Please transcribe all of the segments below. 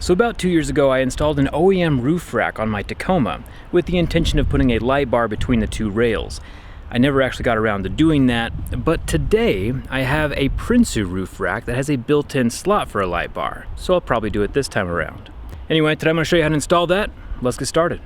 So about 2 years ago, I installed an OEM roof rack on my Tacoma with the intention of putting a light bar between the two rails. I never actually got around to doing that, but today I have a Prinsu roof rack that has a built-in slot for a light bar, so I'll probably do it this time around. Anyway, today I'm going to show you how to install that. Let's get started.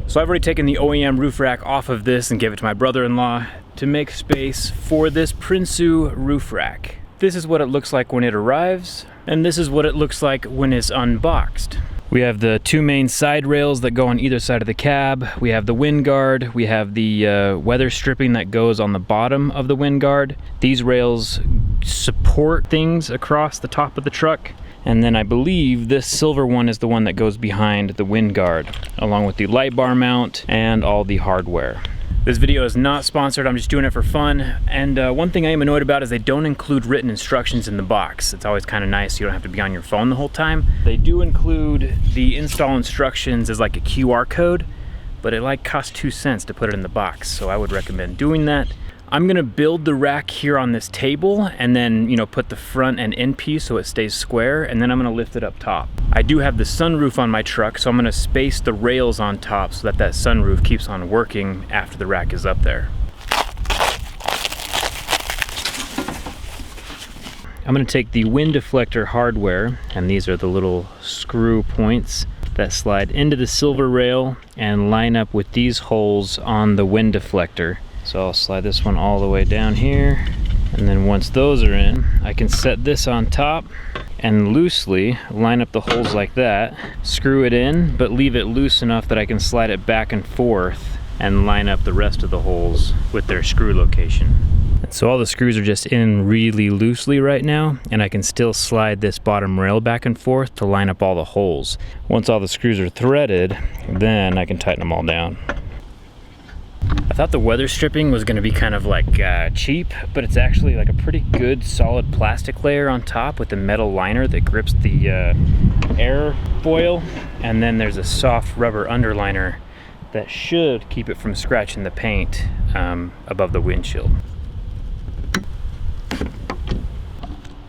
So I've already taken the OEM roof rack off of this and gave it to my brother-in-law to make space for this Prinsu roof rack. This is what it looks like when it arrives, and this is what it looks like when it's unboxed. We have the two main side rails that go on either side of the cab. We have the wind guard. We have the weather stripping that goes on the bottom of the wind guard. These rails support things across the top of the truck. And then I believe this silver one is the one that goes behind the wind guard, along with the light bar mount and all the hardware. This video is not sponsored, I'm just doing it for fun. And one thing I am annoyed about is they don't include written instructions in the box. It's always kind of nice, you don't have to be on your phone the whole time. They do include the install instructions as like a QR code, but it costs 2 cents to put it in the box, so I would recommend doing that. I'm gonna build the rack here on this table and then, put the front and end piece so it stays square, and then I'm gonna lift it up top. I do have the sunroof on my truck, so I'm gonna space the rails on top so that sunroof keeps on working after the rack is up there. I'm gonna take the wind deflector hardware, and these are the little screw points that slide into the silver rail and line up with these holes on the wind deflector. So I'll slide this one all the way down here, and then once those are in, I can set this on top and loosely line up the holes like that, screw it in, but leave it loose enough that I can slide it back and forth and line up the rest of the holes with their screw location. So all the screws are just in really loosely right now, and I can still slide this bottom rail back and forth to line up all the holes. Once all the screws are threaded, then I can tighten them all down. I thought the weather stripping was going to be kind of cheap, but it's actually a pretty good solid plastic layer on top with a metal liner that grips the air foil, and then there's a soft rubber underliner that should keep it from scratching the paint above the windshield.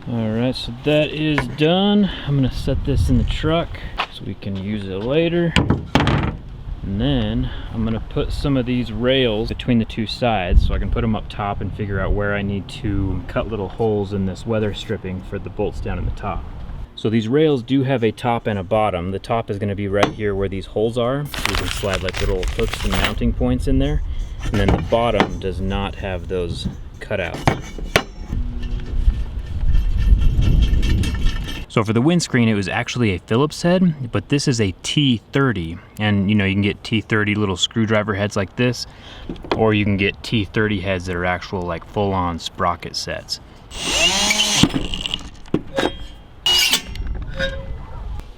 Alright, so that is done. I'm going to set this in the truck so we can use it later. And then I'm gonna put some of these rails between the two sides so I can put them up top and figure out where I need to cut little holes in this weather stripping for the bolts down in the top. So these rails do have a top and a bottom. The top is gonna be right here where these holes are. So you can slide little hooks and mounting points in there. And then the bottom does not have those cutouts. So for the windscreen, it was actually a Phillips head, but this is a T30. And you can get T30 little screwdriver heads like this, or you can get T30 heads that are actual full-on sprocket sets.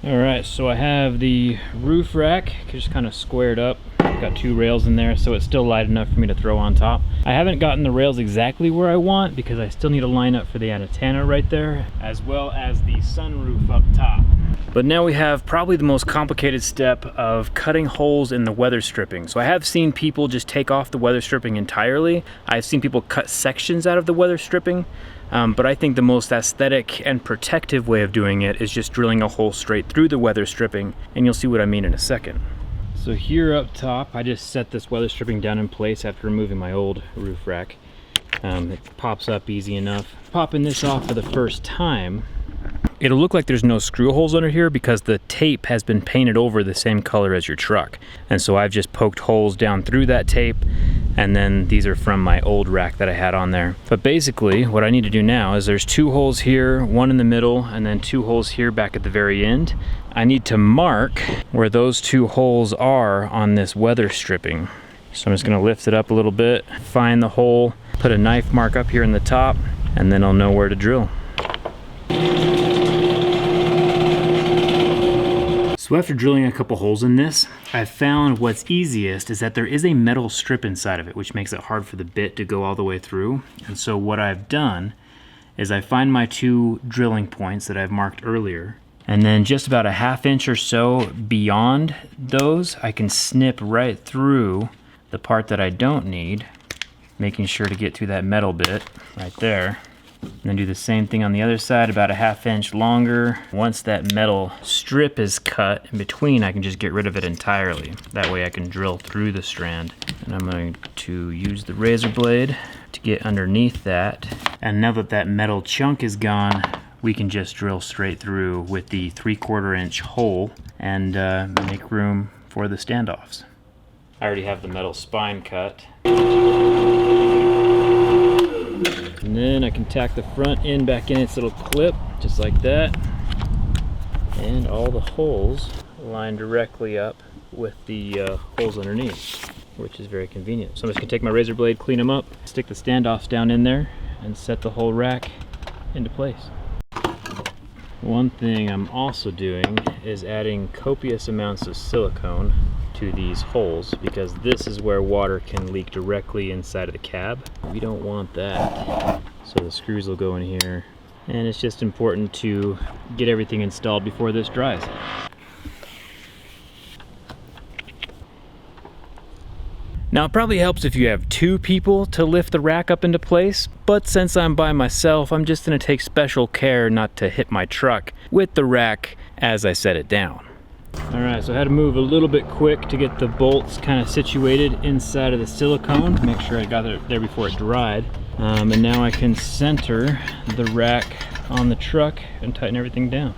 All right, so I have the roof rack just kind of squared up. Got two rails in there, so it's still light enough for me to throw on top. I haven't gotten the rails exactly where I want because I still need to line up for the antenna right there, as well as the sunroof up top. But now we have probably the most complicated step of cutting holes in the weather stripping. So I have seen people just take off the weather stripping entirely. I've seen people cut sections out of the weather stripping. But I think the most aesthetic and protective way of doing it is just drilling a hole straight through the weather stripping, and you'll see what I mean in a second. So here up top, I just set this weather stripping down in place after removing my old roof rack. It pops up easy enough. Popping this off for the first time, it'll look like there's no screw holes under here because the tape has been painted over the same color as your truck. And so I've just poked holes down through that tape, and then these are from my old rack that I had on there. But basically, what I need to do now is there's two holes here, one in the middle, and then two holes here back at the very end. I need to mark where those two holes are on this weather stripping. So I'm just gonna lift it up a little bit, find the hole, put a knife mark up here in the top, and then I'll know where to drill. So after drilling a couple holes in this, I've found what's easiest is that there is a metal strip inside of it, which makes it hard for the bit to go all the way through. And so what I've done is I find my two drilling points that I've marked earlier, and then just about a ½ inch or so beyond those, I can snip right through the part that I don't need making sure to get to that metal bit right there. And then do the same thing on the other side, about a 1/2 inch longer. Once that metal strip is cut in between, I can just get rid of it entirely. That way I can drill through the strand. And I'm going to use the razor blade to get underneath that. And now that that metal chunk is gone, we can just drill straight through with the 3/4 inch hole and make room for the standoffs. I already have the metal spine cut. And then I can tack the front end back in its little clip, just like that. And all the holes line directly up with the holes underneath, which is very convenient. So I'm just gonna take my razor blade, clean them up, stick the standoffs down in there, and set the whole rack into place. One thing I'm also doing is adding copious amounts of silicone to these holes, because this is where water can leak directly inside of the cab. We don't want that. So the screws will go in here, and it's just important to get everything installed before this dries. Now it probably helps if you have 2 people to lift the rack up into place, but since I'm by myself, I'm just gonna take special care not to hit my truck with the rack as I set it down. All right, so I had to move a little bit quick to get the bolts kind of situated inside of the silicone, make sure I got it there before it dried. And now I can center the rack on the truck and tighten everything down.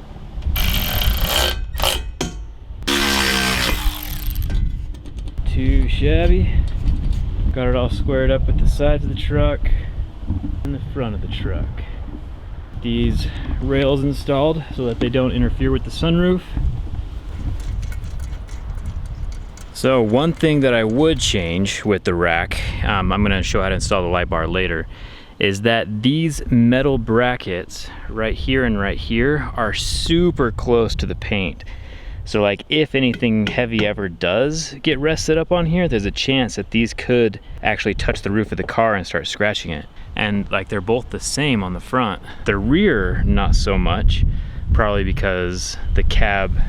Too shabby. Got it all squared up at the sides of the truck and the front of the truck. These rails installed so that they don't interfere with the sunroof. So one thing that I would change with the rack, I'm gonna show how to install the light bar later, is that these metal brackets right here and right here are super close to the paint. So like if anything heavy ever does get rested up on here, there's a chance that these could actually touch the roof of the car and start scratching it. And like they're both the same on the front. The rear, not so much, probably because the cab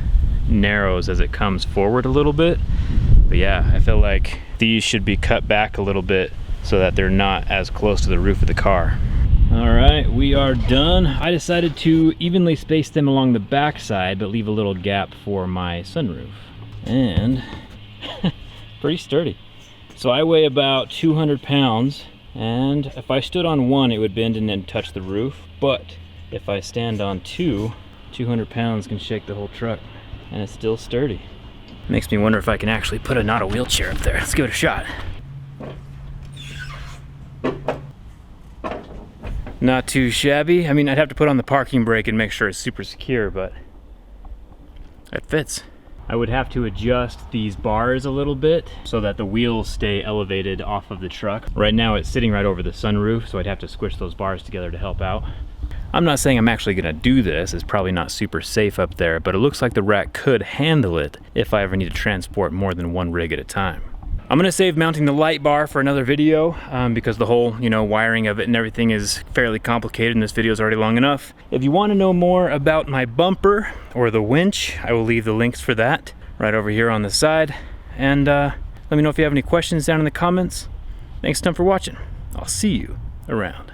narrows as it comes forward a little bit. But yeah, I feel like these should be cut back a little bit so that they're not as close to the roof of the car. All right, we are done. I decided to evenly space them along the back side, but leave a little gap for my sunroof. And pretty sturdy. So I weigh about 200 pounds, and if I stood on one, it would bend and then touch the roof. But if I stand on two, 200 pounds can shake the whole truck, and it's still sturdy. Makes me wonder if I can actually put not a wheelchair up there. Let's give it a shot. Not too shabby. I mean, I'd have to put on the parking brake and make sure it's super secure, but it fits. I would have to adjust these bars a little bit so that the wheels stay elevated off of the truck. Right now it's sitting right over the sunroof, so I'd have to squish those bars together to help out. I'm not saying I'm actually gonna do this, it's probably not super safe up there, but it looks like the rack could handle it if I ever need to transport more than one rig at a time. I'm gonna save mounting the light bar for another video because the whole, wiring of it and everything is fairly complicated and this video is already long enough. If you wanna know more about my bumper or the winch, I will leave the links for that right over here on the side. And let me know if you have any questions down in the comments. Thanks a ton for watching. I'll see you around.